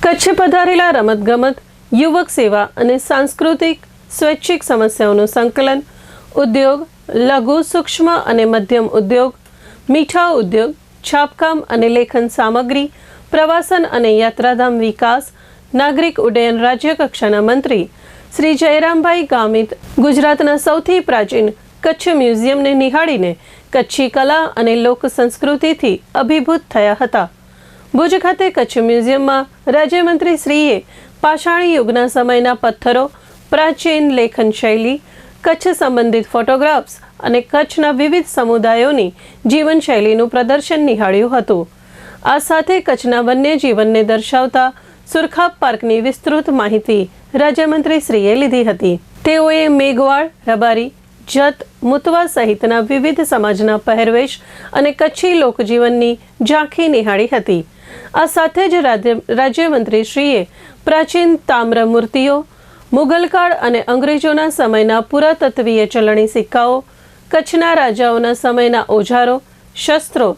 કચ્છ પધારેલા રમતગમત, યુવક સેવા અને સાંસ્કૃતિક સ્વૈચ્છિક સમસ્યાઓનું સંકલન, ઉદ્યોગ, લઘુ સૂક્ષ્મ અને મધ્યમ ઉદ્યોગ, મીઠા ઉદ્યોગ, છાપકામ અને લેખન સામગ્રી, પ્રવાસન અને યાત્રાધામ વિકાસ, નાગરિક ઉડ્ડયન રાજ્ય કક્ષાના મંત્રી શ્રી જયરામભાઈ ગામિત ગુજરાતના સૌથી પ્રાચીન કચ્છ મ્યુઝિયમને નિહાળીને કચ્છી કલા અને લોક સંસ્કૃતિથી અભિભૂત થયા હતા. ભુજ ખાતે કચ્છ મ્યુઝિયમમાં રાજ્યમંત્રી શ્રીએ પાષાણી યુગના સમયના પથ્થરો, પ્રાચીન લેખન શૈલી, કચ્છ સંબંધિત ફોટોગ્રાફ્સ અને કચ્છના વિવિધ સમુદાયોની જીવનશૈલીનું પ્રદર્શન નિહાળ્યું હતું. આ સાથે કચ્છના વન્યજીવનને દર્શાવતા સુરખાબ પાર્કની વિસ્તૃત માહિતી રાજ્યમંત્રી શ્રીએ લીધી હતી. તેઓએ મેઘવાળ, રબારી, જત, મુતવા સહિતના વિવિધ સમાજના પહેરવેશ અને કચ્છી લોકજીવનની ઝાંખી નિહાળી હતી. આ સાથે જ રાજ્યમંત્રી શ્રીએ પ્રાચીન તામ્ર મૂર્તિઓ, મુગલકાળ અને અંગ્રેજોના સમયના પુરાતત્વીય ચલણી સિક્કાઓ, કચ્છના રાજાઓના સમયના ઓજારો, શસ્ત્રો,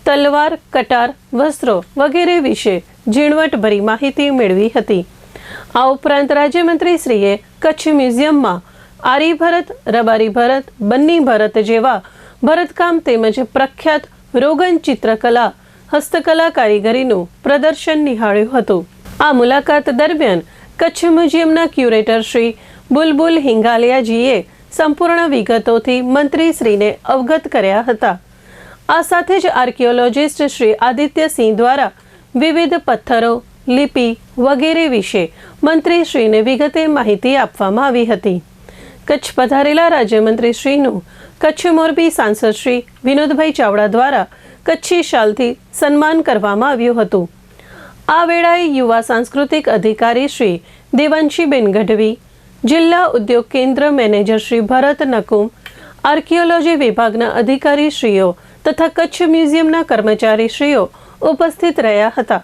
તલવાર, કટાર, વસ્ત્રો વગેરે વિશે ઝીણવટભરી માહિતી મેળવી હતી. આ ઉપરાંત રાજ્યમંત્રી શ્રીએ કચ્છ મ્યુઝિયમમાં આરી ભરત, રબારી ભરત, બન્ની ભરત જેવા ભરતકામ તેમજ પ્રખ્યાત રોગન ચિત્રકલા, હસ્તકલા કારીગરીનું પ્રદર્શન નિહાળ્યું હતું. આ મુલાકાત દરમિયાન કચ્છ મ્યુઝિયમના ક્યુરેટર શ્રી બુલબુલ હિંગાલિયાજીએ સંપૂર્ણ વિગતોથી મંત્રીશ્રીને અવગત કર્યા હતા. આ સાથે જ આર્કિયોલોજિસ્ટ શ્રી આદિત્યસિંહ દ્વારા વિવિધ પથ્થરો, લિપિ વગેરે વિશે મંત્રીશ્રીને વિગતે માહિતી આપવામાં આવી હતી. કચ્છ પધારેલા રાજ્યમંત્રીશ્રીનું કચ્છ મોરબી સાંસદ શ્રી વિનોદભાઈ ચાવડા દ્વારા કચ્છી શાલથી સન્માન કરવામાં આવ્યું હતું. આ વેળાએ યુવા સાંસ્કૃતિક અધિકારી શ્રી દેવાંશીબેન ગઢવી, જિલ્લા ઉદ્યોગ કેન્દ્ર મેનેજર શ્રી ભરત નકુમ, આર્કિયોલોજી વિભાગના અધિકારીશ્રીઓ તથા કચ્છ મ્યુઝિયમના કર્મચારીશ્રીઓ ઉપસ્થિત રહ્યા હતા.